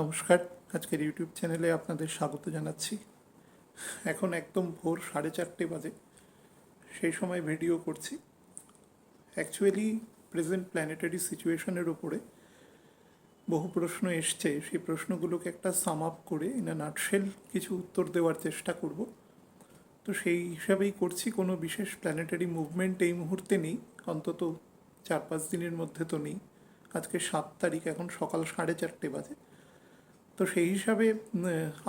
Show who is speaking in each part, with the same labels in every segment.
Speaker 1: নমস্কার, আজকের ইউটিউব চ্যানেলে আপনাদের স্বাগত জানাচ্ছি। এখন একদম ভোর 4:30 বাজে, সেই সময় ভিডিও করছি। অ্যাকচুয়ালি প্রেজেন্ট প্ল্যানেটারি সিচুয়েশনের ওপরে বহু প্রশ্ন এসছে, সেই প্রশ্নগুলোকে একটা সাম আপ করে ইন আ নাটশেল কিছু উত্তর দেওয়ার চেষ্টা করব। তো সেই হিসাবেই করছি। কোনো বিশেষ প্ল্যানেটারি মুভমেন্ট এই মুহূর্তে নেই, অন্তত 4-5 দিনের মধ্যে তো নেই। আজকে 7 তারিখ, এখন সকাল 4:30 বাজে। তো সেই হিসাবে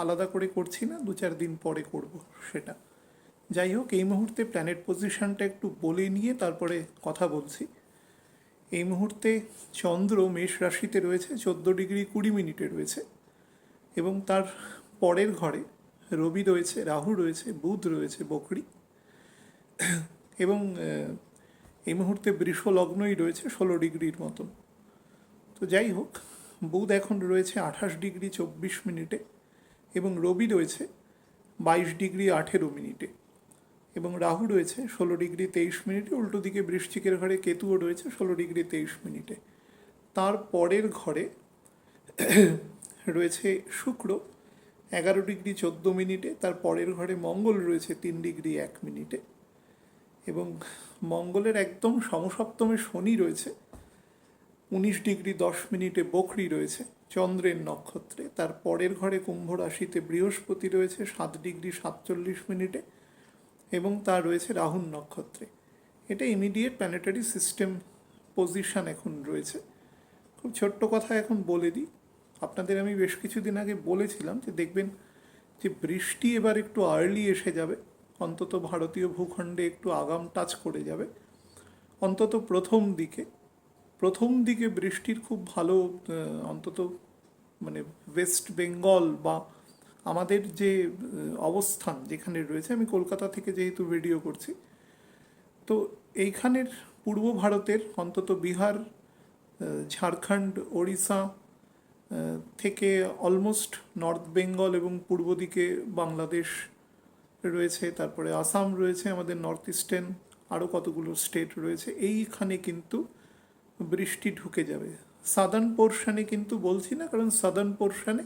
Speaker 1: আলাদা করে করছি না, 2-4 দিন পরে করব সেটা। যাই হোক, এই মুহূর্তে প্ল্যানেট পজিশনটা একটু বলে নিয়ে তারপরে কথা বলছি। এই মুহূর্তে চন্দ্র মেষ রাশিতে রয়েছে, 14°20' রয়েছে, এবং তার পরের ঘরে রবি রয়েছে, রাহু রয়েছে, বুধ রয়েছে বকরি, এবং এই মুহূর্তে বৃষ লগ্নই রয়েছে 16° মতন। তো যাই হোক, বুধ এখন রয়েছে 28°24' এবং রবি রয়েছে 22°18' এবং রাহু রয়েছে 16°23' উল্টো দিকে বৃশ্চিকের ঘরে কেতুও রয়েছে 16°23'। তার পরের ঘরে রয়েছে শুক্র 11°14', তার পরের ঘরে মঙ্গল রয়েছে 3°1' এবং মঙ্গলের একদম সমসপ্তমে শনি রয়েছে 19°10' বকরি রয়েছে চন্দ্রের নক্ষত্রে। তার পরের ঘরে কুম্ভ রাশিতে বৃহস্পতি রয়েছে 7°47' এবং তা রয়েছে রাহুর নক্ষত্রে। এটা ইমিডিয়েট প্ল্যানেটারি সিস্টেম পজিশন এখন রয়েছে। খুব ছোট্ট কথা এখন বলে দিই আপনাদের, আমি বেশ কিছুদিন আগে বলেছিলাম যে দেখবেন যে বৃষ্টি এবার একটু আর্লি এসে যাবে, অন্তত ভারতীয় ভূখণ্ডে একটু আগাম টাচ করে যাবে, অন্তত প্রথম দিকে বৃষ্টির খুব ভালো, অন্তত মানে ওয়েস্ট বেঙ্গল বা আমাদের যে অবস্থান যেখানে রয়েছে, আমি কলকাতা থেকে যেহেতু ভিডিও করছি, তো এইখানের পূর্ব ভারতের অন্তত বিহার, ঝাড়খণ্ড, ওড়িশা থেকে অলমোস্ট নর্থ বেঙ্গল এবং পূর্ব দিকে বাংলাদেশ রয়েছে, তারপরে আসাম রয়েছে, আমাদের নর্থ ইস্টার্ন আরও কতগুলো স্টেট রয়েছে, এইখানে কিন্তু বৃষ্টি ঢুকে যাবে। সাদার্ন পোর্শনে কিন্তু বলছি না, কারণ সাদার্ন পোর্শনে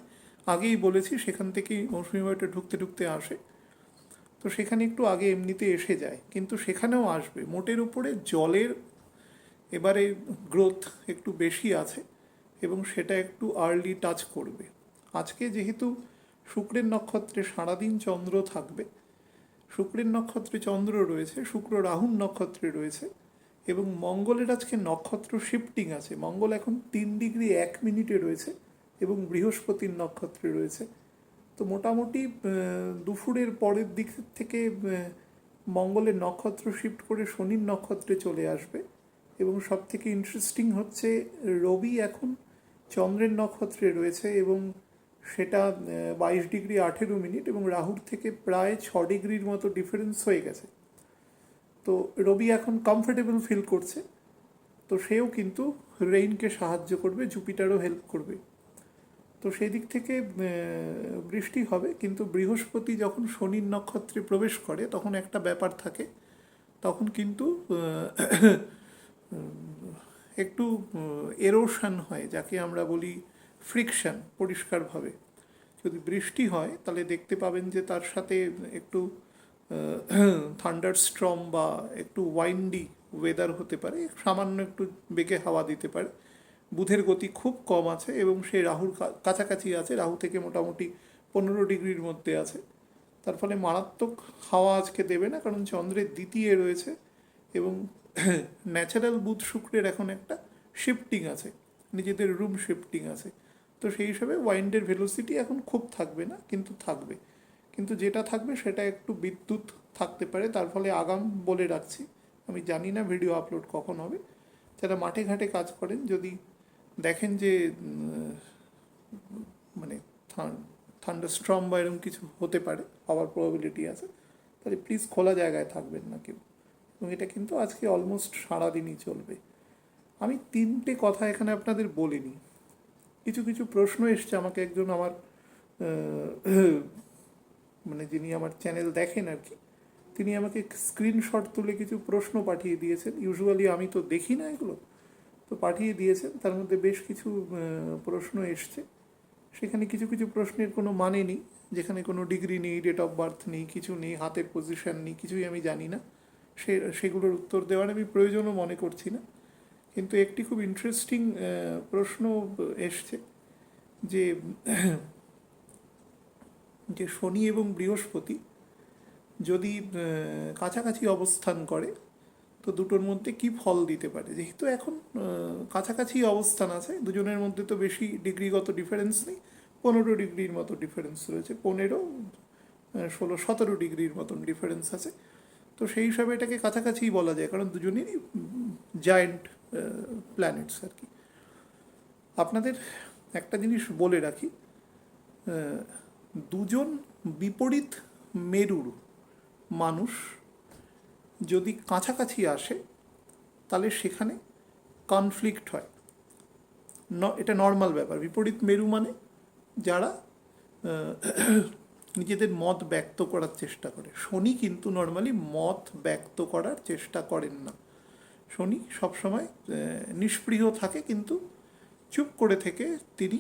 Speaker 1: আগেই বলেছি সেখান থেকেই মৌসুমি বায়ুটা ঢুকতে ঢুকতে আসে, তো সেখানে একটু আগে এমনিতে এসে যায়, কিন্তু সেখানেও আসবে। মোটের উপরে জলের এবারে গ্রোথ একটু বেশি আছে এবং সেটা একটু আর্লি টাচ করবে। আজকে যেহেতু শুক্রের নক্ষত্রে সারাদিন চন্দ্র থাকবে, শুক্রের নক্ষত্রে চন্দ্র রয়েছে, শুক্র রাহুর নক্ষত্রে রয়েছে, এবং মঙ্গলের আজকে নক্ষত্র শিফটিং আছে। মঙ্গল এখন 3°1' রয়েছে এবং বৃহস্পতির নক্ষত্রে রয়েছে। তো মোটামুটি দুপুরের পরের দিক থেকে মঙ্গলের নক্ষত্র শিফট করে শনির নক্ষত্রে চলে আসবে। এবং সব থেকে ইন্টারেস্টিং হচ্ছে রবি এখন চন্দ্রের নক্ষত্রে রয়েছে এবং সেটা 22°18' এবং রাহুর থেকে প্রায় 6° মতো ডিফারেন্স হয়ে গেছে। তো রবি এখন কমফোর্টেবল ফিল করছে, তো সেও কিন্তু রেইনকে সাহায্য করবে, জুপিটারও হেল্প করবে। তো সেই দিক থেকে বৃষ্টি হবে, কিন্তু বৃহস্পতি যখন শনির নক্ষত্রে প্রবেশ করে তখন একটা ব্যাপার থাকে, তখন কিন্তু একটু এরোশন হয়, যাকে আমরা বলি ফ্রিকশন। পরিষ্কারভাবে যদি বৃষ্টি হয় তাহলে দেখতে পাবেন যে তার সাথে একটু থান্ডার স্ট্রম বা একটু ওয়াইন্ডি ওয়েদার হতে পারে, সামান্য একটু বেগে হাওয়া দিতে পারে। বুধের গতি খুব কম আছে এবং সে রাহুর কাছাকাছি আছে, রাহু থেকে মোটামুটি 15°-র মধ্যে আছে। তার ফলে মারাত্মক হাওয়া আজকে দেবে না, কারণ চন্দ্রের দ্বিতীয় রয়েছে এবং ন্যাচারাল বুধ শুক্রের এখন একটা শিফটিং আছে, নিজেদের রুম শিফটিং আছে। তো সেই হিসাবে ওয়াইন্ডের ভেলোসিটি এখন খুব থাকবে না, কিন্তু থাকবে। কিন্তু যেটা থাকবে সেটা একটু বিদ্যুৎ থাকতে পারে, তার ফলে আগাম বলে রাখছি। আমি জানি না ভিডিও আপলোড কখন হবে। যারা মাঠে ঘাটে কাজ করেন, যদি দেখেন যে মানে থান্ডারস্টর্ম বা এরকম কিছু হতে পারে, হওয়ার প্রবাবিলিটি আছে, তাহলে প্লিজ খোলা জায়গায় থাকবেন না কেউ। এবং এটা কিন্তু আজকে অলমোস্ট সারাদিনই চলবে। আমি 3টে কথা এখানে আপনাদের বলিনি। কিছু কিছু প্রশ্ন এসছে আমাকে, একজন আমার মানে যিনি আমার চ্যানেল দেখেন আর কি, তিনি আমাকে স্ক্রিনশট তুলে কিছু প্রশ্ন পাঠিয়ে দিয়েছেন। ইউজুয়ালি আমি তো দেখি না এগুলো, তো পাঠিয়ে দিয়েছেন। তার মধ্যে বেশ কিছু প্রশ্ন এসছে, সেখানে কিছু কিছু প্রশ্নের কোনো মানে নেই, যেখানে কোনো ডিগ্রি নেই, ডেট অফ বার্থ নেই, কিছু নেই, হাতের পজিশন নেই, কিছুই আমি জানি না, সেগুলোর উত্তর দেওয়ার আমি প্রয়োজনও মনে করছি না। কিন্তু একটি খুব ইন্টারেস্টিং প্রশ্ন এসছে যে যে শনি এবং বৃহস্পতি যদি কাছাকাছি অবস্থান করে তো দুটোর মধ্যে কি ফল দিতে পারে। যেহেতু এখন কাছাকাছি অবস্থান আছে, দুজনের মধ্যে তো বেশি ডিগ্রিগত ডিফারেন্স নেই, 15 ডিগ্রির মতো ডিফারেন্স রয়েছে, 15, 16, 17 ডিগ্রির মতন ডিফারেন্স আছে। তো সেই হিসাবে এটাকে কাছাকাছিই বলা যায়, কারণ দুজনেরই জায়েন্ট প্ল্যানেটস আর কি। আপনাদের একটা জিনিস বলে রাখি, দুজন বিপরীত মেরুর মানুষ যদি কাছাকাছি আসে তাহলে সেখানে কনফ্লিক্ট হয়। এটা নর্মাল ব্যাপার। বিপরীত মেরু মানে যারা নিজেদের মত ব্যক্ত করার চেষ্টা করে। শনি কিন্তু নর্মালি মত ব্যক্ত করার চেষ্টা করেন না। শনি সবসময় নিষ্পৃহ থাকে, কিন্তু চুপ করে থেকে তিনি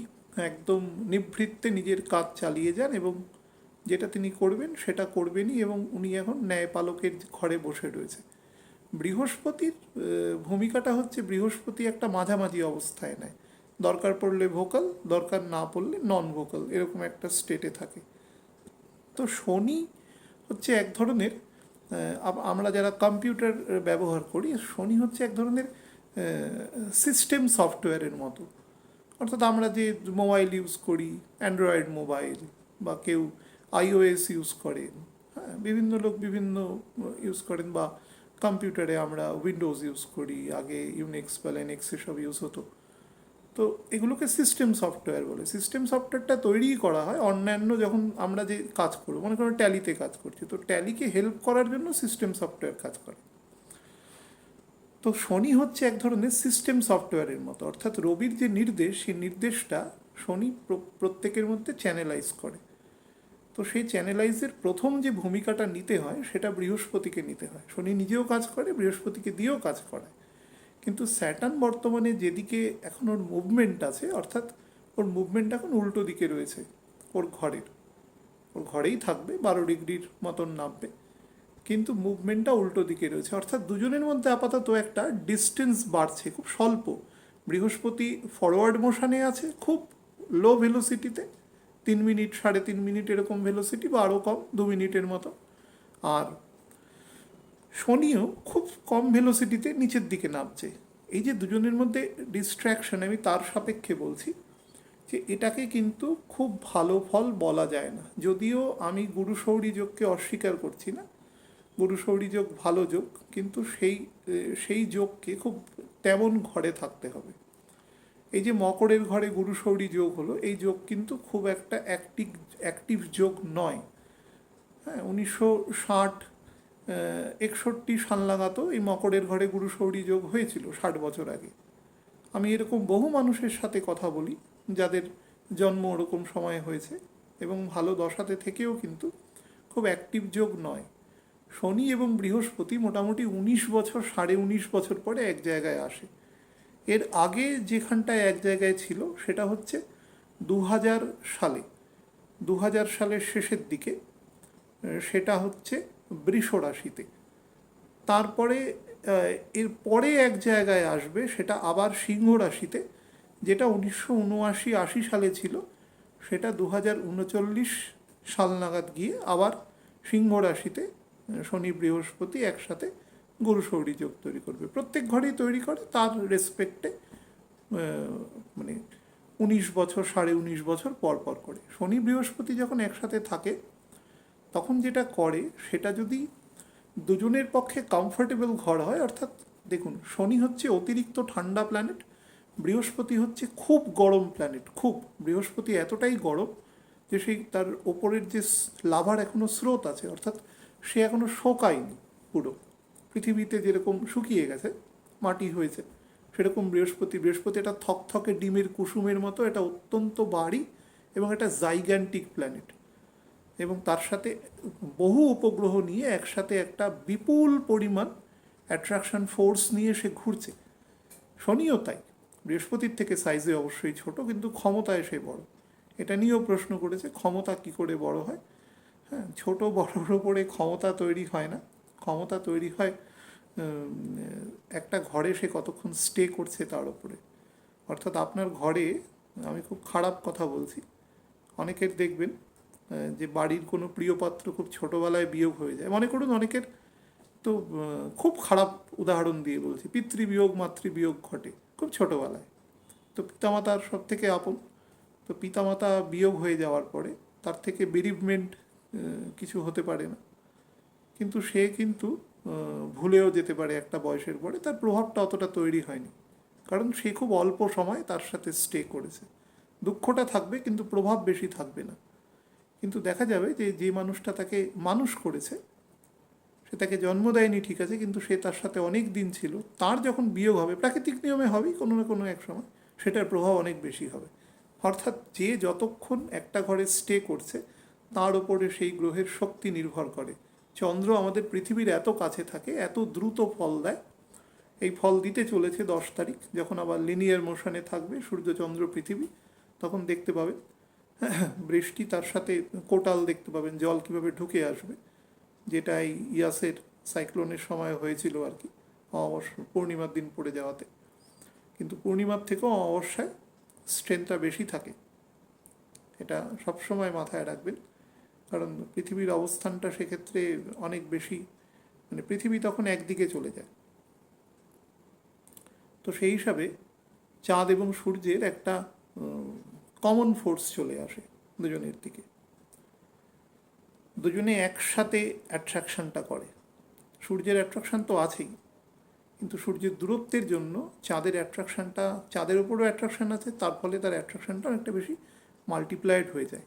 Speaker 1: একদম নিভৃত্তে নিজের কাজ চালিয়ে যান, এবং যেটা তিনি করবেন সেটা করবেনই, এবং উনি এখন ন্যায়পালকের ঘরে বসে রয়েছে। বৃহস্পতির ভূমিকাটা হচ্ছে, বৃহস্পতি একটা মাঝামাঝি অবস্থায় নেয়, দরকার পড়লে ভোকাল, দরকার না পড়লে নন ভোকাল, এরকম একটা স্টেটে থাকে। তো শনি হচ্ছে এক ধরনের, আমরা যারা কম্পিউটার ব্যবহার করি, শনি হচ্ছে এক ধরনের সিস্টেম সফটওয়্যারের মতো। অর্থাৎ আমরা যে মোবাইল ইউজ করি, অ্যান্ড্রয়েড মোবাইল, বা কেউ iOS ইউজ করেন, হ্যাঁ, বিভিন্ন লোক বিভিন্ন ইউজ করেন, বা কম্পিউটারে আমরা উইন্ডোজ ইউজ করি, আগে ইউনিক্স বা লিনাক্স এসব ইউজ হতো। তো এগুলোকে সিস্টেম সফটওয়্যার বলে। সিস্টেম সফটওয়্যারটা তৈরিই করা হয় অন্যান্য, যখন আমরা যে কাজ করবো, মনে করো ট্যালিতে কাজ করছি, তো ট্যালিকে হেল্প করার জন্য সিস্টেম সফটওয়্যার কাজ করে। তো শনি হচ্ছে এক ধরনের সিস্টেম সফটওয়্যারের মতো, অর্থাৎ রবির যে নির্দেশ, সেই নির্দেশটা শনি প্রত্যেকের মধ্যে চ্যানেলাইজ করে। তো সেই চ্যানেলাইজের প্রথম যে ভূমিকাটা নিতে হয় সেটা বৃহস্পতিকে নিতে হয়। শনি নিজেও কাজ করে, বৃহস্পতিকে দিয়েও কাজ করায়। কিন্তু স্যাটার্ন বর্তমানে যেদিকে এখন ওর মুভমেন্ট আছে, অর্থাৎ ওর মুভমেন্ট এখন উল্টো দিকে রয়েছে, ওর ঘরেই থাকবে, 12 ডিগ্রির মতন নামবে, কিন্তু মুভমেন্টটা উল্টো দিকে রয়েছে। অর্থাৎ দুজনের মধ্যে আপাতত একটা ডিস্টেন্স বাড়ছে, খুব স্বল্প। বৃহস্পতি ফরওয়ার্ড মোশনে আছে, খুব লো ভেলোসিটিতে, 3 মিনিট, 3.5 মিনিট এরকম ভেলোসিটি, বা আরও কম, 2 মিনিটের মতো। আর শনিও খুব কম ভেলোসিটিতে নিচের দিকে নামছে। এই যে দুজনের মধ্যে ডিস্ট্র্যাকশন, আমি তার সাপেক্ষে বলছি যে এটাকে কিন্তু খুব ভালো ফল বলা যায় না। যদিও আমি গুরু শৌরী যোগকে অস্বীকার করছি না, গুরু শৌরী যোগ ভালো যোগ, কিন্তু সেই যোগকে খুব তেমন ঘরে থাকতে হবে। এই যে মকরের ঘরে গুরু শৌরী যোগ হলো, এই যোগ কিন্তু খুব একটা অ্যাক্টিভ যোগ নয়। হ্যাঁ, 1960-61 সাল নাগাদও এই মকরের ঘরে গুরু শৌরী যোগ হয়েছিল, 60 বছর আগে। আমি এরকম বহু মানুষের সাথে কথা বলি যাদের জন্ম ওরকম সময় হয়েছে, এবং ভালো দশাতে থেকেও কিন্তু খুব অ্যাক্টিভ যোগ নয়। শনি এবং বৃহস্পতি মোটামুটি 19 বছর, 19.5 বছর পরে এক জায়গায় আসে। এর আগে যেখানটায় এক জায়গায় ছিল সেটা হচ্ছে 2000 সালে, 2000 সালের শেষের দিকে, সেটা হচ্ছে বৃষ রাশিতে। তারপরে এর পরে এক জায়গায় আসবে, সেটা আবার সিংহ রাশিতে, যেটা 1979-80 সালে ছিল, সেটা 2039 সাল নাগাদ গিয়ে আবার সিংহ রাশিতে শনি বৃহস্পতি একসাথে গুরু শৌরী যোগ তৈরি করবে। প্রত্যেক ঘরেই তৈরি করে, তার রেসপেক্টে মানে 19 বছর, 19.5 বছর পর পর করে। শনি বৃহস্পতি যখন একসাথে থাকে তখন যেটা করে, সেটা যদি দুজনের পক্ষে কমফোর্টেবল ঘর হয়, অর্থাৎ দেখুন, শনি হচ্ছে অতিরিক্ত ঠান্ডা প্ল্যানেট, বৃহস্পতি হচ্ছে খুব গরম প্ল্যানেট। বৃহস্পতি এতটাই গরম যে সেই তার ওপরের যে লাভার এখনও স্রোত আছে, অর্থাৎ সে এখনও শোকায়নি পুরো। পৃথিবীতে যেরকম শুকিয়ে গেছে, মাটি হয়েছে, সেরকম বৃহস্পতি একটা থকথকে ডিমের কুসুমের মতো, এটা অত্যন্ত ভারী এবং এটা জাইগ্যান্টিক প্ল্যানেট, এবং তার সাথে বহু উপগ্রহ নিয়ে একসাথে একটা বিপুল পরিমাণ অ্যাট্রাকশন ফোর্স নিয়ে সে ঘুরছে। শনিও তাই, বৃহস্পতির থেকে সাইজে অবশ্যই ছোট, কিন্তু ক্ষমতায় সে বড়। এটা নিয়েও প্রশ্ন করেছে ক্ষমতা কি করে বড় হয়। হ্যাঁ, ছোট বড়োর ওপরে ক্ষমতা তৈরি হয় না, ক্ষমতা তৈরি হয় একটা ঘরে সে কতক্ষণ স্টে করছে তার উপরে। অর্থাৎ আপনার ঘরে, আমি খুব খারাপ কথা বলছি, অনেকের দেখবেন যে বাড়ির কোনো প্রিয়পাত্র খুব ছোটোবেলায় বিয়োগ হয়ে যায়, মনে করুন অনেকের তো খুব খারাপ উদাহরণ দিয়ে বলছি, পিতৃবিয়োগ মাতৃবিয়োগ ঘটে খুব ছোটোবেলায়। তো পিতামাতার সব থেকে আপন, তো পিতামাতা বিয়োগ হয়ে যাওয়ার পরে তার থেকে বেরিভমেন্ট কিছু হতে পারে না, কিন্তু সে কিন্তু ভুলেও যেতে পারে একটা বয়সের পরে, তার প্রভাবটা অতটা তৈরি হয়নি, কারণ সে খুব অল্প সময় তার সাথে স্টে করেছে। দুঃখটা থাকবে কিন্তু প্রভাব বেশি থাকবে না। কিন্তু দেখা যাবে যে যে মানুষটা তাকে মানুষ করেছে, সে তাকে জন্ম দেয়নি ঠিক আছে, কিন্তু সে তার সাথে অনেক দিন ছিল, তার যখন বিয়োগ হবে, প্রাকৃতিক নিয়মে হবেই কোনো না কোনো এক সময়, সেটার প্রভাব অনেক বেশি হবে। অর্থাৎ যে যতক্ষণ একটা ঘরে স্টে করছে তার উপরে সেই গ্রহের শক্তি নির্ভর করে। চন্দ্র আমাদের পৃথিবীর এত কাছে থাকে, এত দ্রুত ফল দেয়। এই ফল দিতে চলেছে 10 তারিখ, যখন আবার লিনিয়ার মোশনে থাকবে সূর্যচন্দ্র পৃথিবী, তখন দেখতে পাবেন বৃষ্টি, তার সাথে কোটাল দেখতে পাবেন, জল কীভাবে ঢুকে আসবে, যেটা এই ইয়াসের সাইক্লোনের সময় হয়েছিল আর কি, অমাবস্যা পূর্ণিমার দিন পড়ে যাওয়াতে। কিন্তু পূর্ণিমার থেকেও অমাবস্যায় স্ট্রেংথটা বেশি থাকে, এটা সবসময় মাথায় রাখবেন, কারণ পৃথিবীর অবস্থানটা সেক্ষেত্রে অনেক বেশি, মানে পৃথিবী তখন একদিকে চলে যায়। তো সেই হিসাবে চাঁদ এবং সূর্যের একটা কমন ফোর্স চলে আসে দুজনের দিকে, দুজনে একসাথে অ্যাট্রাকশানটা করে। সূর্যের অ্যাট্রাকশান তো আছেই, কিন্তু সূর্যের দূরত্বের জন্য চাঁদের অ্যাট্রাকশানটা, চাঁদের উপরও অ্যাট্রাকশান আছে, তার ফলে তার অ্যাট্রাকশানটা অনেকটা বেশি মাল্টিপ্লাইড হয়ে যায়।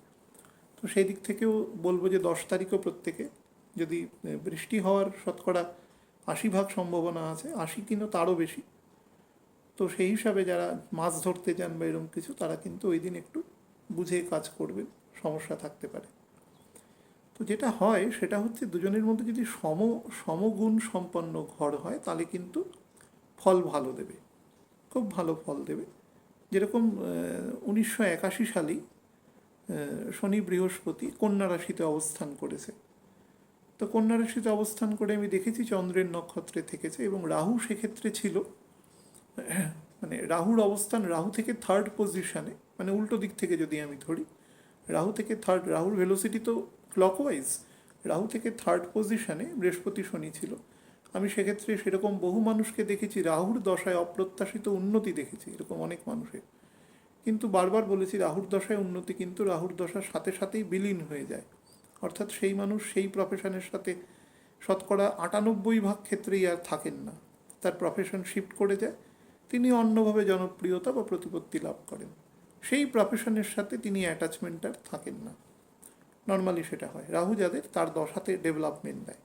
Speaker 1: তো সেই দিক থেকেও বলবো যে 10 তারিখও প্রত্যেকে, যদি বৃষ্টি হওয়ার শতকরা 80% সম্ভাবনা আছে, 80 কিংবা তারও বেশি, তো সেই হিসাবে যারা মাছ ধরতে যান বা এরকম কিছু, তারা কিন্তু ওই দিন একটু বুঝে কাজ করবেন, সমস্যা থাকতে পারে। তো যেটা হয় সেটা হচ্ছে, দুজনের মধ্যে যদি সমগুণ সম্পন্ন ঘর হয় তাহলে কিন্তু ফল ভালো দেবে, খুব ভালো ফল দেবে। যেরকম 1981 সালেই শনি বৃহস্পতি কন্যা রাশিতে অবস্থান করেছে। তো কন্যা রাশিতে অবস্থান করে আমি দেখেছি চন্দ্রের নক্ষত্রে থেকেছে, এবং রাহু সেক্ষেত্রে ছিল, মানে রাহুর অবস্থান, রাহু থেকে 3rd পজিশানে, মানে উল্টো দিক থেকে যদি আমি ধরি, রাহু থেকে রাহুর ভেলোসিটি তো ক্লকওয়াইজ, রাহু থেকে 3rd পজিশানে বৃহস্পতি শনি ছিল। আমি সেক্ষেত্রে সেরকম বহু মানুষকে দেখেছি, রাহুর দশায় অপ্রত্যাশিত উন্নতি দেখেছি, এরকম অনেক মানুষের। কিন্তু বারবার বলেছি, রাহুর দশায় উন্নতি কিন্তু রাহুর দশার সাথে সাথেই বিলীন হয়ে যায়। অর্থাৎ সেই মানুষ সেই প্রফেশনের সাথে শতকরা 98% ক্ষেত্রেই আর থাকেন না, তার প্রফেশন শিফট করে যায়, তিনি অন্যভাবে জনপ্রিয়তা বা প্রতিপত্তি লাভ করেন, সেই প্রফেশনের সাথে তিনি অ্যাটাচমেন্ট আর থাকেন না। নর্মালি সেটা হয় রাহু যাদের, তার দশাতে ডেভেলপমেন্ট দেয়।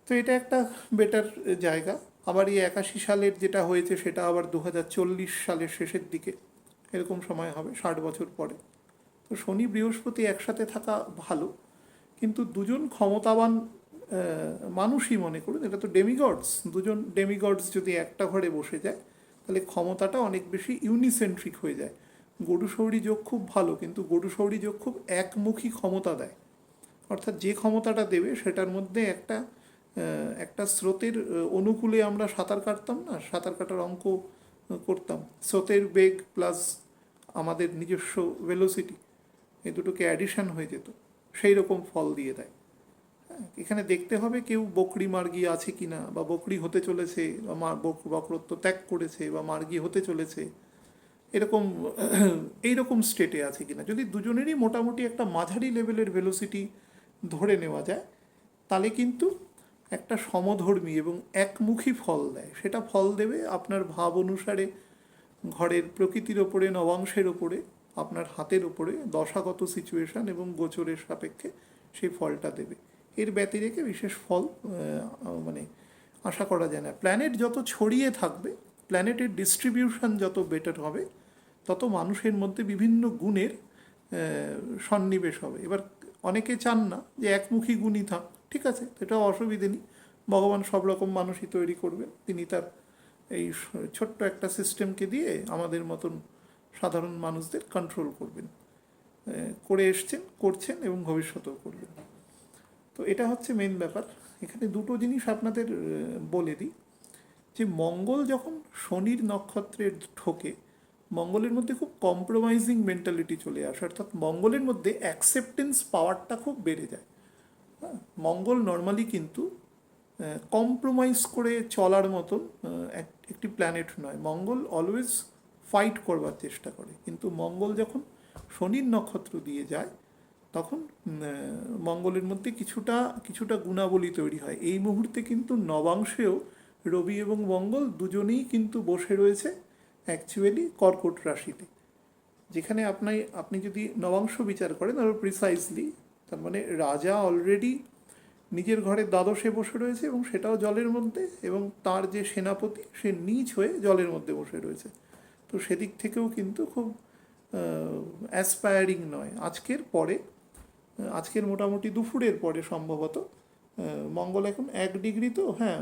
Speaker 1: তো এটা একটা বেটার জায়গা। আবার এই 81 সালের যেটা হয়েছে সেটা আবার 2040 সালের শেষের দিকে এরকম সময় হবে, 60 বছর পরে। তো শনি বৃহস্পতি একসাথে থাকা ভালো, কিন্তু দুজন ক্ষমতাবান মানুষই মনে করুন, এটা তো ডেমিগডস, দুজন ডেমিগডস যদি একটা ঘরে বসে যায় তাহলে ক্ষমতাটা অনেক বেশি ইউনিসেন্ট্রিক হয়ে যায়। গরু শৌরি যোগ খুব ভালো, কিন্তু গরু শৌরি যোগ খুব একমুখী ক্ষমতা দেয়। অর্থাৎ যে ক্ষমতাটা দেবে সেটার মধ্যে একটা স্রোতের অনুকূলে আমরা সাঁতার কাটতাম না, সাঁতার কাটার অঙ্ক করতাম, স্রোতের বেগ প্লাস আমাদের নিজস্ব ভেলোসিটি, এই দুটোকে অ্যাডিশন হয়ে যেত, সেই রকম ফল দিয়ে দেয়। এখানে দেখতে হবে কেউ বকরি মার্গী আছে কিনা, বা বকরি হতে চলেছে, বা বক্রত্ব ত্যাগ করেছে, বা মার্গী হতে চলেছে, এরকম এইরকম স্টেটে আছে কিনা। যদি দুজনেরই মোটামুটি একটা মাঝারি লেভেলের ভেলোসিটি ধরে নেওয়া যায়, তাহলে কিন্তু একটা সমধর্মী এবং একমুখী ফল দেয়। সেটা ফল দেবে আপনার ভাব অনুসারে, ঘরের প্রকৃতির ওপরে, নবাংশের ওপরে, আপনার হাতের ওপরে, দশাগত সিচুয়েশান এবং গোচরের সাপেক্ষে সেই ফলটা দেবে। এর ব্যতিরেকে বিশেষ ফল মানে আশা করা যায় না। প্ল্যানেট যত ছড়িয়ে থাকবে, প্ল্যানেটের ডিস্ট্রিবিউশন যত বেটার হবে, তত মানুষের মধ্যে বিভিন্ন গুণের সন্নিবেশ হবে। এবার অনেকে চান না যে একমুখী গুণই থাক, ঠিক আছে, এটাও অসুবিধে নেই, ভগবান সব রকম মানুষই তৈরি করবেন, তিনি তার এই ছোট্ট একটা সিস্টেমকে দিয়ে আমাদের মতন সাধারণ মানুষদের কন্ট্রোল করবেন। করে এসছেন, করছেন এবং ভবিষ্যতেও করবেন। তো এটা হচ্ছে মেন ব্যাপার। এখানে দুটো জিনিস আপনাদের বলে দিই, যে মঙ্গল যখন শনির নক্ষত্রে ঢোকে, মঙ্গলের মধ্যে খুব কম্প্রোমাইজিং মেন্টালিটি চলে আসে, অর্থাৎ মঙ্গলের মধ্যে অ্যাকসেপ্টেন্স পাওয়ারটা খুব বেড়ে যায়। হ্যাঁ, মঙ্গল নর্মালি কিন্তু কম্প্রোমাইজ করে চলার মতন একটি প্ল্যানেট নয়। মঙ্গল অলওয়েজ ফাইট করবার চেষ্টা করে, কিন্তু মঙ্গল যখন শনির নক্ষত্র দিয়ে যায় তখন মঙ্গলের মধ্যে কিছুটা গুণাবলী তৈরি হয়। এই মুহূর্তে কিন্তু নবাংশেও রবি এবং মঙ্গল দুজনেই কিন্তু বসে রয়েছে অ্যাকচুয়ালি কর্কট রাশিতে, যেখানে আপনি যদি নবাংশ বিচার করেন আরও প্রিসাইজলি, তার মানে রাজা অলরেডি নিজের ঘরে দ্বাদশে বসে রয়েছে এবং সেটাও জলের মধ্যে, এবং তার যে সেনাপতি সে নিচ হয়ে জলের মধ্যে বসে রয়েছে। তো সেদিক থেকেও কিন্তু খুব অ্যাসপায়ারিং নয়। আজকের মোটামুটি দুপুরের পরে সম্ভবত মঙ্গল এখন 1 ডিগ্রি, তো হ্যাঁ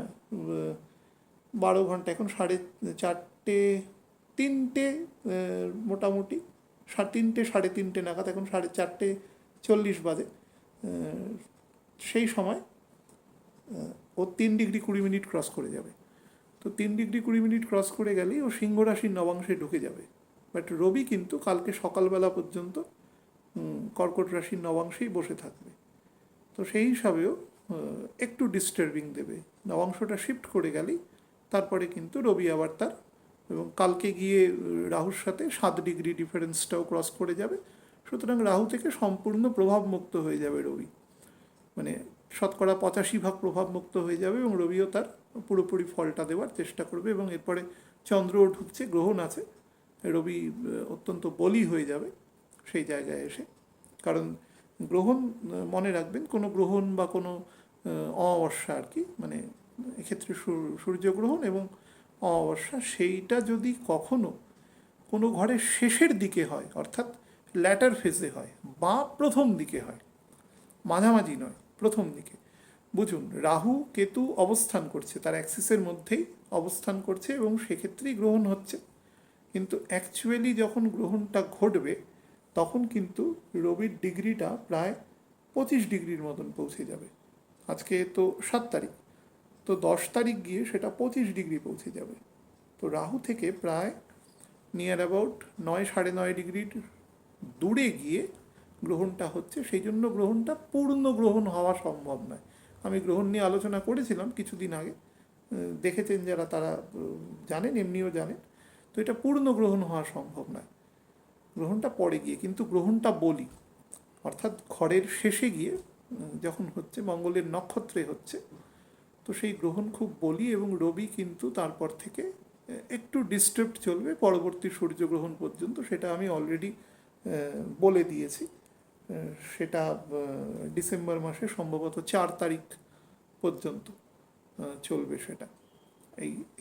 Speaker 1: 12 ঘন্টা, এখন 4:30 3টে মোটামুটি 3:30 3:30 নাগাদ, এখন 4:40 বাজে। সেই সময় ও 3 ডিগ্রি 20 মিনিট ক্রস করে যাবে। তো 3 ডিগ্রি 20 মিনিট ক্রস করে গেলেই ও সিংহ রাশির নবাংশে ঢুকে যাবে। বাট রবি কিন্তু কালকে সকালবেলা পর্যন্ত কর্কট রাশির নবাংশেই বসে থাকবে। তো সেই হিসাবেও একটু ডিস্টার্বিং দেবে। নবাংশটা শিফট করে গেলেই তারপরে কিন্তু রবি আবার এবং কালকে গিয়ে রাহুর সাথে 7 ডিগ্রি ডিফারেন্সটাও ক্রস করে যাবে। সুতরাং রাহু থেকে সম্পূর্ণ প্রভাবমুক্ত হয়ে যাবে রবি, মানে 85% প্রভাবমুক্ত হয়ে যাবে, এবং রবিও তার পুরোপুরি ফলটা দেওয়ার চেষ্টা করবে। এবং এরপরে চন্দ্রও ঢুকছে, গ্রহণ আছে, রবি অত্যন্ত বলি হয়ে যাবে সেই জায়গায় এসে। কারণ গ্রহণ, মনে রাখবেন, কোনো গ্রহণ বা কোনো অমাবস্যা আর কি, মানে এক্ষেত্রে সূর্যগ্রহণ এবং অমাবস্যা, সেইটা যদি কখনো কোনো ঘরের শেষের দিকে হয়, অর্থাৎ ল্যাটার ফেজে হয়, বা প্রথম দিকে হয়, মাঝামাঝি নয়, প্রথম দিকে, বুঝুন রাহু কেতু অবস্থান করছে, তার অ্যাক্সিসের মধ্যেই অবস্থান করছে এবং সেক্ষেত্রেই গ্রহণ হচ্ছে। কিন্তু অ্যাকচুয়ালি যখন গ্রহণটা ঘটবে তখন কিন্তু রবির ডিগ্রিটা প্রায় 25 ডিগ্রির মতন পৌঁছে যাবে। আজকে তো 7 তারিখ, তো 10 তারিখ গিয়ে সেটা 25 ডিগ্রি পৌঁছে যাবে। তো রাহু থেকে প্রায় নিয়ার অ্যাবাউট 9-9.5 ডিগ্রির দূরে গিয়ে গ্রহণটা হচ্ছে। সেই জন্য গ্রহণটা পূর্ণ গ্রহণ হওয়া সম্ভব নয়। আমি গ্রহণ নিয়ে আলোচনা করেছিলাম কিছুদিন আগে, দেখেছেন যারা তারা জানেন, এমনিও জানেন। তো এটা পূর্ণ গ্রহণ হওয়া সম্ভব নয়, গ্রহণটা পরে গিয়ে, কিন্তু গ্রহণটা বলি, অর্থাৎ ঘরের শেষে গিয়ে যখন হচ্ছে, মঙ্গলের নক্ষত্রে হচ্ছে, তো সেই গ্রহণ খুব বলি। এবং রবি কিন্তু তারপর থেকে একটু ডিস্টার্বড চলবে পরবর্তী সূর্যগ্রহণ পর্যন্ত, সেটা আমি অলরেডি বলে দিয়েছি। সেটা ডিসেম্বর মাসে সম্ভবত 4 তারিখ পর্যন্ত চলবে সেটা,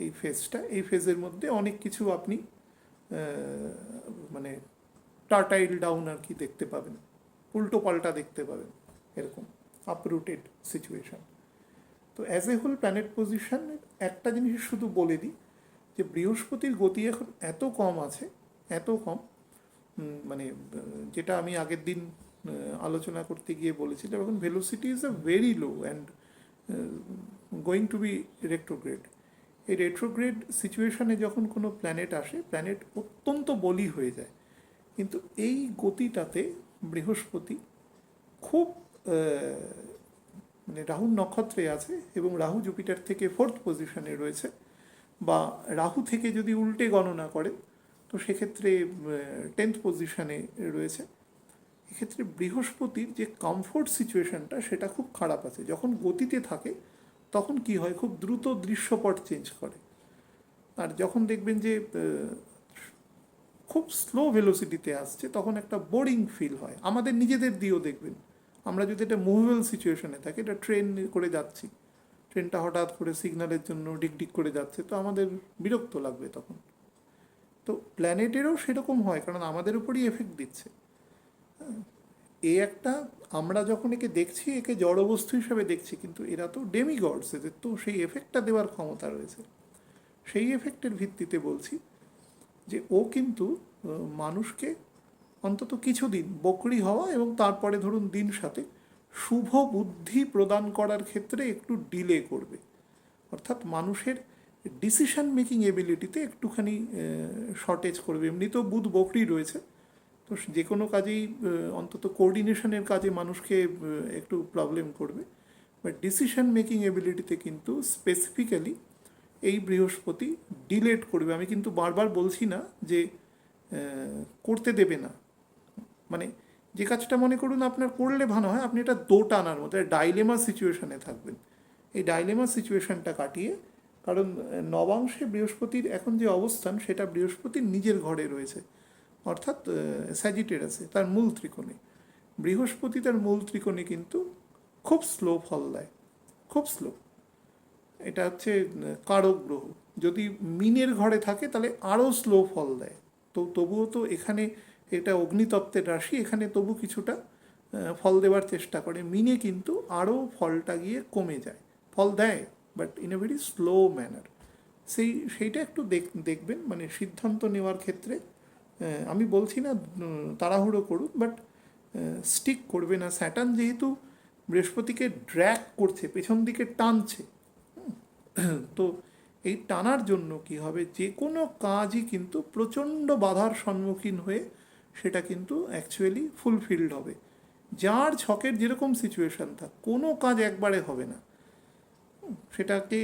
Speaker 1: এই ফেজটা। এই ফেজের মধ্যে অনেক কিছু আপনি মানে টার্টাইল ডাউন আর কি দেখতে পাবেন, উল্টো পাল্টা দেখতে পাবেন, এরকম আপরুটেড সিচুয়েশান। তো as a whole planet position একটা জিনিস শুধু বলে দিই, যে বৃহস্পতির গতি এখন এত কম আছে, এত কম, মানে যেটা আমি আগের দিন আলোচনা করতে গিয়ে বলেছিলাম, এখন velocity is a very low and going to be retrograde. এই রেট্রোগ্রেড সিচুয়েশানে যখন কোনো প্ল্যানেট আসে, প্ল্যানেট অত্যন্ত বলি হয়ে যায়। কিন্তু এই গতিটাতে বৃহস্পতি খুব মানে রাহুর নক্ষত্রে আছে, এবং রাহু জুপিটার থেকে 4th পজিশনে রয়েছে, বা রাহু থেকে যদি উল্টে গণনা করেন তো সেক্ষেত্রে 10th পজিশনে রয়েছে। এক্ষেত্রে বৃহস্পতির যে কমফোর্ট সিচুয়েশনটা সেটা খুব খারাপ আছে। যখন গতিতে থাকে তখন কি হয়, খুব দ্রুত দৃশ্যপট চেঞ্জ করে। আর যখন দেখবেন যে খুব স্লো ভেলোসিটিতে আসছে, তখন একটা বোরিং ফিল হয়। আমাদের নিজেদের দিয়েও দেখবেন, আমরা যদি একটা মুভেবল সিচুয়েশনে থাকি, এটা ট্রেন করে যাচ্ছি, ট্রেনটা হঠাৎ করে সিগন্যালের জন্য ডিক করে যাচ্ছে, তো আমাদের বিরক্ত লাগবে তখন। তো প্ল্যানেটেরও সেরকম হয়, কারণ আমাদের উপরই এফেক্ট দিচ্ছে। আমরা যখন একে দেখছি, একে জড়বস্তু হিসেবে দেখছি, কিন্তু এরা তো ডেমিগডস, এদের তো সেই এফেক্টটা দেওয়ার ক্ষমতা রয়েছে। সেই এফেক্টের ভিত্তিতে বলছি যে ও কিন্তু মানুষকে অন্তত কিছুদিন বকরি হওয়া এবং তারপরে ধরুন দিন সাথে শুভ বুদ্ধি প্রদান করার ক্ষেত্রে একটু ডিলে করবে, অর্থাৎ মানুষের ডিসিশন মেকিং এবিলিটিতে একটুখানি শর্টেজ করবে। এমনিতেও বুধ বকরি রয়েছে, তো যে কোনো কাজেই অন্তত কোঅর্ডিনেশনের কাজে মানুষকে একটু প্রবলেম করবে, বাট ডিসিশন মেকিং এবিলিটিতে কিন্তু স্পেসিফিক্যালি এই বৃহস্পতি ডিলেট করবে। আমি কিন্তু বারবার বলছি না যে করতে দেবে না, মানে যে কাজটা মনে করুন আপনার করলে ভালো হয়, আপনি এটা দোটানার মধ্যে ডাইলেমা সিচুয়েশনে থাকবেন। এই ডাইলেমা সিচুয়েশনটা কাটিয়ে, কারণ নবাংশে বৃহস্পতির এখন যে অবস্থান সেটা বৃহস্পতির নিজের ঘরে রয়েছে, অর্থাৎ স্যাজিটেরাসে, তার মূল ত্রিকোণে। বৃহস্পতি তার মূল ত্রিকোণে কিন্তু খুব স্লো ফল দেয়, খুব স্লো। এটা হচ্ছে কারক গ্রহ। যদি মিনের ঘরে থাকে তাহলে আরও স্লো ফল দেয়। তো তবুও তো এখানে এটা অগ্নিতত্ত্বের রাশি, এখানে তবু কিছুটা ফল দেওয়ার চেষ্টা করে। মিনে কিন্তু আরও ফলটা গিয়ে কমে যায়, ফল দেয় but in a very slow manner. সেইটা একটু দেখবেন, মানে সিদ্ধান্ত নেওয়ার ক্ষেত্রে আমি বলছি না তাড়াহুড়ো করুন, বাট স্টিক করবে না। স্যাটার্ন যেহেতু বৃহস্পতিকে ড্র্যাগ করছে, পেছন দিকে টানছে, তো এই টানার জন্য কি হবে, যে কোনো কাজই কিন্তু প্রচণ্ড বাধার সম্মুখীন হয়ে সেটা কিন্তু অ্যাকচুয়ালি ফুলফিলড হবে। যার ছকের যেরকম সিচুয়েশান থাক, কোনো কাজ একবারে হবে না, সেটাকে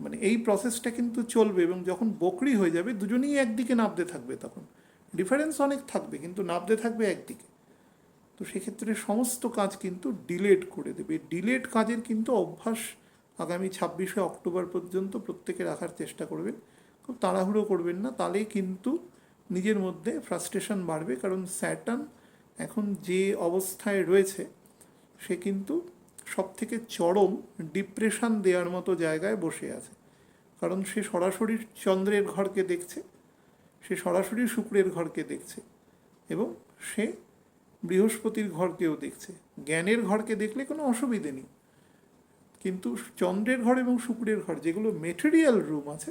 Speaker 1: মানে এই প্রসেসটা কিন্তু চলবে। এবং যখন বকরি হয়ে যাবে দুজনেই একদিকে নাবতে থাকবে, তখন ডিফারেন্স অনেক থাকবে কিন্তু নাবতে থাকবে একদিকে। তো সেক্ষেত্রে সমস্ত কাজ কিন্তু ডিলেট করে দেবে। ডিলেট কাজের কিন্তু অভ্যাস আগামী 26শে অক্টোবর পর্যন্ত প্রত্যেকে রাখার চেষ্টা করবেন। খুব তাড়াহুড়ো করবেন না, তাহলেই কিন্তু নিজের মধ্যে ফ্রাস্ট্রেশন বাড়বে। কারণ স্যাটার্ন এখন যে অবস্থায় রয়েছে সে কিন্তু সব থেকে চরম ডিপ্রেশন দেওয়ার মতো জায়গায় বসে আছে। কারণ সে সরাসরি চন্দ্রের ঘরকে দেখছে, সে সরাসরি শুক্রের ঘরকে দেখছে, এবং সে বৃহস্পতির ঘরকেও দেখছে। জ্ঞানের ঘরকে দেখলে কোনো অসুবিধে নেই, কিন্তু চন্দ্রের ঘর এবং শুক্রের ঘর যেগুলো মেটেরিয়াল রুম আছে,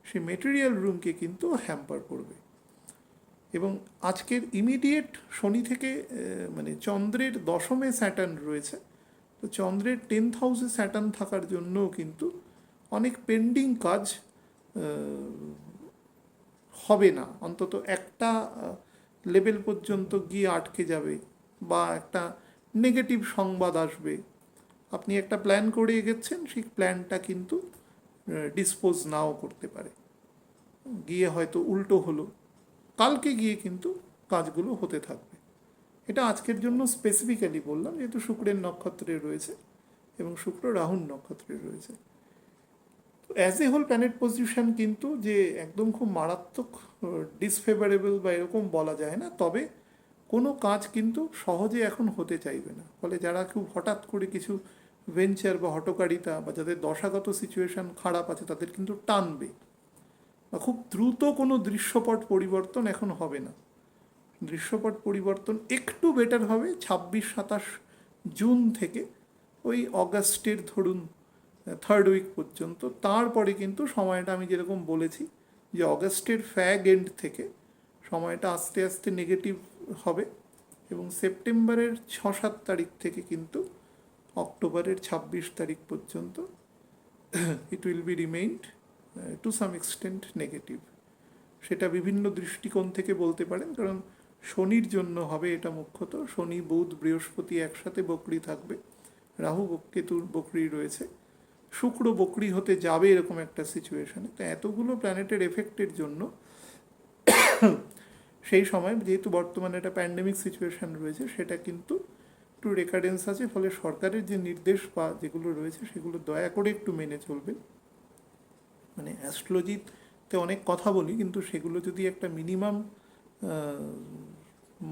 Speaker 1: সেই মেটেরিয়াল রুমকে কিন্তু হ্যাম্পার করবে। এবং আজকের ইমিডিয়েট শনি থেকে মানে চন্দ্রের দশমে স্যাটার্ন রয়েছে, তো চন্দ্রের 10th হাউসে স্যাটার্ন থাকার জন্যও কিন্তু অনেক পেন্ডিং কাজ হবে না, অন্তত একটা লেভেল পর্যন্ত গিয়ে আটকে যাবে, বা একটা নেগেটিভ সংবাদ আসবে। আপনি একটা প্ল্যান করে এগোচ্ছেন, সেই প্ল্যানটা কিন্তু ডিসপোজ নাও করতে পারে, গিয়ে হয়তো উল্টো হলো, কালকে গিয়ে কিন্তু কাজগুলো হতে থাকবে। এটা আজকের জন্য স্পেসিফিক্যালি বললাম, যেহেতু শুক্রের নক্ষত্রে রয়েছে এবং শুক্র রাহুর নক্ষত্রে রয়েছে। তো as a whole planet position কিন্তু যে একদম খুব মারাত্মক ডিসফেভারেবল বা এরকম বলা যায় না, তবে কোনো কাজ কিন্তু সহজে এখন হতে চাইবে না। ফলে যারা খুব হঠাৎ করে কিছু ভেঞ্চার বা হটকারিতা, বা যাদের দশাগত সিচুয়েশান খারাপ আছে, তাদের কিন্তু টানবে, বা খুব দ্রুত কোনো দৃশ্যপট পরিবর্তন এখন হবে না। দৃশ্যপট পরিবর্তন একটু বেটার হবে 26-27 জুন থেকে ওই অগাস্টের ধরুন 3rd উইক পর্যন্ত। তারপরে কিন্তু সময়টা আমি যেরকম বলেছি যে অগাস্টের ফ্যাগ এন্ড থেকে সময়টা আস্তে আস্তে নেগেটিভ হবে, এবং সেপ্টেম্বরের 6-7 তারিখ থেকে কিন্তু অক্টোবরের 26 তারিখ পর্যন্ত it will be remained to some extent negative. সেটা বিভিন্ন দৃষ্টিকোণ থেকে বলতে পারেন, কারণ শনির জন্য হবে এটা মুখ্যত। শনি, বুধ, বৃহস্পতি একসাথে বকরি থাকবে, রাহু কেতুর বকরি রয়েছে, শুক্র বকরি হতে যাবে এরকম একটা সিচুয়েশনে। তো এতগুলো প্ল্যানেটের এফেক্টের জন্য সেই সময় যেহেতু বর্তমানে একটা প্যান্ডেমিক সিচুয়েশান রয়েছে, সেটা কিন্তু একটু রেকারেন্স আছে। ফলে সরকারের যে নির্দেশ বা যেগুলো রয়েছে সেগুলো দয়া করে একটু মেনে চলবেন। মানে অ্যাস্ট্রোলজিতে অনেক কথা বলি, কিন্তু সেগুলো যদি একটা মিনিমাম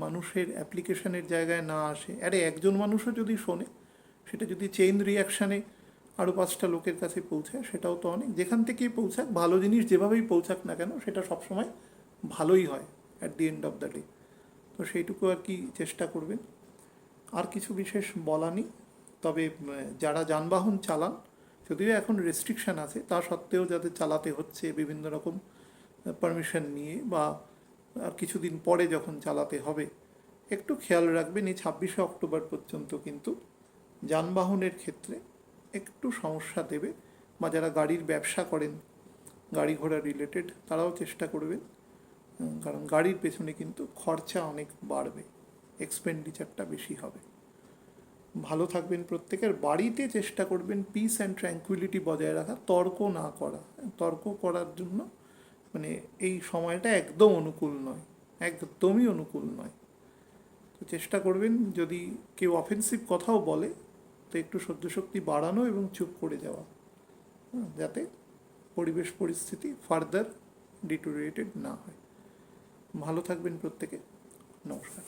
Speaker 1: মানুষের অ্যাপ্লিকেশনের জায়গায় না আসে, আরে একজন মানুষও যদি শোনে, সেটা যদি চেইন রিয়াকশানে আরও 5টা লোকের কাছে পৌঁছায়, সেটাও তো অনেক। যেখান থেকেই পৌঁছাক, ভালো জিনিস যেভাবেই পৌঁছাক না কেন, সেটা সবসময় ভালোই হয় at the end of the day. তো সেইটুকু আর কি চেষ্টা করবেন। আর কিছু বিশেষ বলা নেই, তবে যারা যানবাহন চালান, যদিও এখন রেস্ট্রিকশান আছে, তা সত্ত্বেও যাদের চালাতে হচ্ছে বিভিন্ন রকম পারমিশন নিয়ে, বা আর কিছুদিন পরে যখন চালাতে হবে, একটু খেয়াল রাখবেন এই 26শে অক্টোবর পর্যন্ত কিন্তু যানবাহনের ক্ষেত্রে একটু সমস্যা দেবে, বা যারা গাড়ির ব্যবসা করেন, গাড়ি ঘোড়া রিলেটেড, তারাও চেষ্টা করবেন, কারণ গাড়ির পেছনে কিন্তু খরচা অনেক বাড়বে, এক্সপেন্ডিচারটা বেশি হবে। ভালো থাকবেন প্রত্যেকের। বাড়িতে চেষ্টা করবেন পিস অ্যান্ড ট্র্যাঙ্কুইলিটি বজায় রাখা, তর্ক না করা। তর্ক করার জন্য মানে এই সময়টা একদম অনুকূল নয়, একদমই অনুকূল নয়। তো চেষ্টা করবেন যদি কেউ অফেন্সিভ কথাও বলে তো একটু সহ্য শক্তি বাড়ানো এবং চুপ করে যাওয়া, যাতে পরিবেশ পরিস্থিতি ফার্দার ডিটোরিয়েটেড না হয়। ভালো থাকবেন প্রত্যেকে। নমস্কার।